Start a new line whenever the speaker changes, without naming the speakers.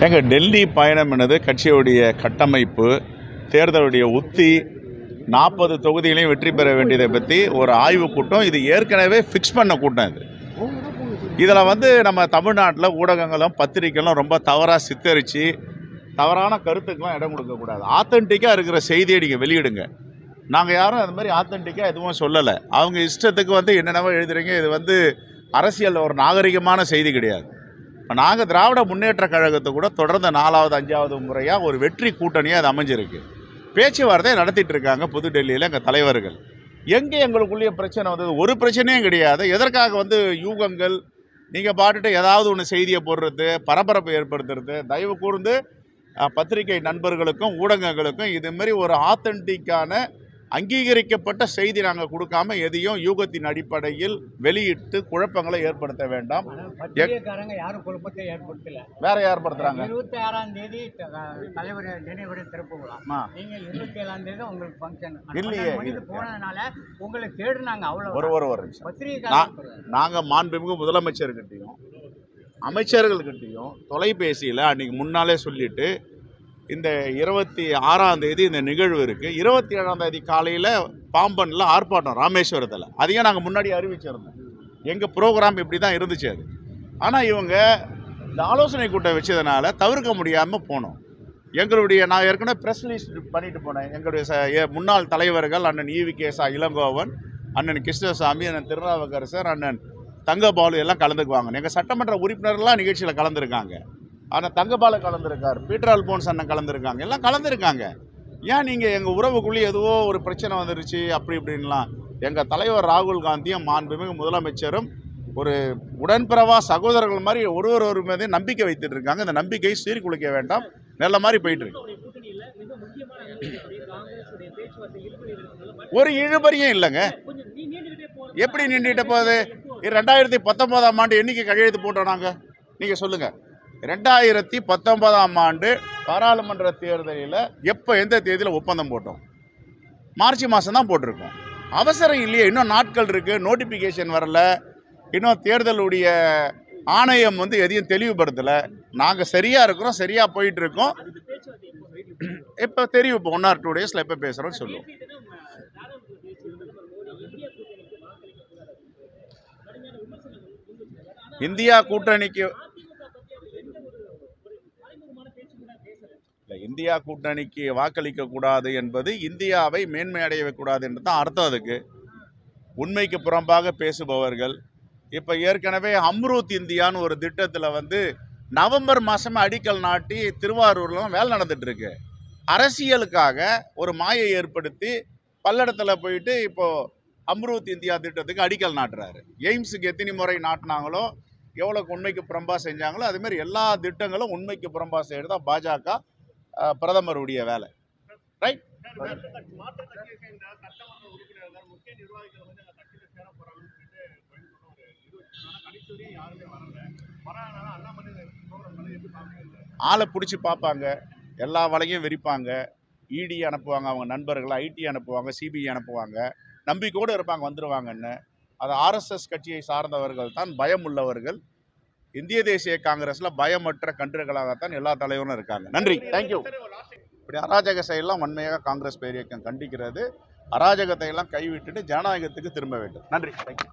எங்கள் டெல்லி பயணம் என்னது கட்சியுடைய கட்டமைப்பு, தேர்தலுடைய உத்தி, 40 தொகுதிகளையும் வெற்றி பெற வேண்டியதை பற்றி ஒரு ஆய்வு கூட்டம். இது ஏற்கனவே ஃபிக்ஸ் பண்ண கூட்டம். இதில் நம்ம தமிழ்நாட்டில் ஊடகங்களும் பத்திரிகைகளும் ரொம்ப தவறாக சித்தரித்து தவறான கருத்துக்கெலாம் இடம் கொடுக்கக்கூடாது. ஆத்தென்டிக்காக இருக்கிற செய்தியை நீங்கள் வெளியிடுங்க. நாங்கள் யாரும் அது மாதிரி ஆத்தென்டிக்காக எதுவும் சொல்லலை. அவங்க இஷ்டத்துக்கு என்னென்னவோ எழுதுறீங்க. இது அரசியல் ஒரு நாகரிகமான செய்தி கிடையாது. இப்போ நாங்கள் திராவிட முன்னேற்ற கழகத்தை கூட தொடர்ந்து 4வது 5வது முறையாக ஒரு வெற்றி கூட்டணியாக அது அமைஞ்சிருக்கு. பேச்சுவார்த்தையை நடத்திட்டு இருக்காங்க புதுடெல்லியில் எங்கள் தலைவர்கள். எங்கே எங்களுக்குள்ளேயே பிரச்சனை வந்தது? ஒரு பிரச்சனையும் கிடையாது. எதற்காக யூகங்கள் நீங்கள் பாட்டுட்டு ஏதாவது ஒன்று செய்தியை போடுறது, பரபரப்பை ஏற்படுத்துறது? தயவு கூர்ந்து பத்திரிகை நண்பர்களுக்கும் ஊடகங்களுக்கும் இதுமாரி ஒரு ஆத்தென்டிக்கான அங்கீகரிக்கப்பட்ட செய்தி நாங்கள் கொடுக்காம எதையும் யூகத்தின் அடிப்படையில் வெளியிட்டு குழப்பங்களை ஏற்படுத்த வேண்டாம்.
யாரும் குழப்பத்தை ஏற்படுத்தல.
வேற ஏற்படுத்துறாங்க.
26ஆம் தேதி தலைவர் நினைவிடம் திறப்பு விழா. நீங்க 27ஆம் தேதி உங்களுக்கு ஃபங்க்ஷன்
இல்லையே.
போனதுனால உங்களை தேடுனாங்க. அவ்வளவு
ஒரு நாங்க மாண்புமிகு முதலமைச்சர்கிட்டையும் அமைச்சர்கள்கிட்டையும் தொலைபேசியில் அன்றைக்கி முன்னாலே சொல்லிவிட்டு இந்த 26ஆம் தேதி இந்த நிகழ்வு இருக்குது. 27ஆம் தேதி காலையில் பாம்பனில் ஆர்ப்பாட்டம் ராமேஸ்வரத்தில். அதையும் நாங்கள் முன்னாடி அறிவிச்சிருந்தோம். எங்கள் ப்ரோக்ராம் இப்படி தான் இருந்துச்சு. அது ஆனால் இவங்க இந்த ஆலோசனை கூட்டம் வச்சதுனால தவிர்க்க முடியாமல் போனோம். நான் ஏற்கனவே ப்ரெஸ் ரிலீஸ் பண்ணிட்டு போனேன். எங்களுடைய முன்னாள் தலைவர்கள் அண்ணன் ஈவிகேசா இளங்கோவன், அண்ணன் கிருஷ்ணசாமி, அண்ணன் திருநாவுக்கரசர், அண்ணன் தங்கபாலு எல்லாம் கலந்துக்குவாங்க. எங்கள் சட்டமன்ற உறுப்பினர்கள்லாம் நிகழ்ச்சியில் கலந்துருக்காங்க. ஆனால் தங்கபாலு கலந்துருக்கார், பீட்டர் அல்போன்ஸ் அண்ணன் கலந்துருக்காங்க, எல்லாம் கலந்துருக்காங்க. ஏன் நீங்கள் எங்கள் உறவுக்குள்ளேயே எதுவோ ஒரு பிரச்சனை வந்துருச்சு அப்படி இப்படின்லாம்? எங்கள் தலைவர் ராகுல் காந்தியும் மாண்புமிகு முதலமைச்சரும் ஒரு உடன்பிறவா சகோதரர்கள் மாதிரி ஒரு மீது நம்பிக்கை வைத்துட்டு இருக்காங்க. இந்த நம்பிக்கையை சீர்குலைக்க வேண்டாம். நல்ல மாதிரி போயிட்டு இருக்கு. ஒரு இழுபறியும் இல்லைங்க. எப்படி நின்றுட்டு போகுது? 2019ஆம் ஆண்டு என்னைக்கு கையெழுத்து போட்டோம் நாங்கள்? நீங்கள் சொல்லுங்கள். 2019ஆம் ஆண்டு பாராளுமன்ற தேர்தலில் எந்த தேதியில் ஒப்பந்தம் போட்டோம்? மார்ச் மாதம் தான் போட்டிருக்கோம். அவசரம் இல்லையே, இன்னும் நாட்கள் இருக்குது. நோட்டிஃபிகேஷன் வரல, இன்னும் தேர்தலுடைய ஆணையம் எதையும் தெளிவுபடுத்தலை. நாங்கள் சரியாக இருக்கிறோம், சரியாக போயிட்டுருக்கோம். இப்போ தெரியும், இப்போ 1 or 2 days எப்போ பேசுகிறோன்னு சொல்லுவோம். இந்தியா கூட்டணிக்கு வாக்களிக்க கூடாது என்பது இந்தியாவை மேன்மையடையக்கூடாது என்று தான் அர்த்தம். அதுக்கு உண்மைக்கு புறம்பாக பேசுபவர்கள் இப்போ ஏற்கனவே அம்ரூத் இந்தியான்னு ஒரு திட்டத்தில் நவம்பர் மாதமே அடிக்கல் நாட்டி திருவாரூர்லாம் வேலை நடந்துட்டு இருக்கு. அரசியலுக்காக ஒரு மாயை ஏற்படுத்தி பல்லடத்தில் போயிட்டு இப்போது அம்ரூத் இந்தியா திட்டத்துக்கு அடிக்கல் நாட்டுறாரு. எய்ம்ஸுக்கு எத்தனை முறை நாட்டினாங்களோ, எவ்வளோக்கு உண்மைக்கு புறம்பா செஞ்சாங்களோ, அதுமாரி எல்லா திட்டங்களும் உண்மைக்கு புறம்பா செய்கிறது தான் பாஜக பிரதமருடைய வேலை. ரைட். ஆளை பிடிச்சி பார்ப்பாங்க, எல்லா வலையும் விரிப்பாங்க. இடி அனுப்புவாங்க, அவங்க நண்பர்கள் ஐடி அனுப்புவாங்க, சிபிஐ அனுப்புவாங்க. நம்பிக்கையோடு இருப்பாங்க, வந்துடுவாங்கன்னு. அது ஆர்எஸ்எஸ் கட்சியை சார்ந்தவர்கள் தான், பயம் உள்ளவர்கள். இந்திய தேசிய காங்கிரஸில் பயமற்ற கன்றுகளாகத்தான் எல்லா தலைவரும் இருக்காங்க. நன்றி, தேங்க்யூ. இப்படி அராஜக செயலாம் வன்மையாக காங்கிரஸ் பேரியக்கம் கண்டிக்கிறது. அராஜகத்தை எல்லாம் கைவிட்டுட்டு ஜனநாயகத்துக்கு திரும்ப வேண்டும். நன்றி, தேங்க்யூ.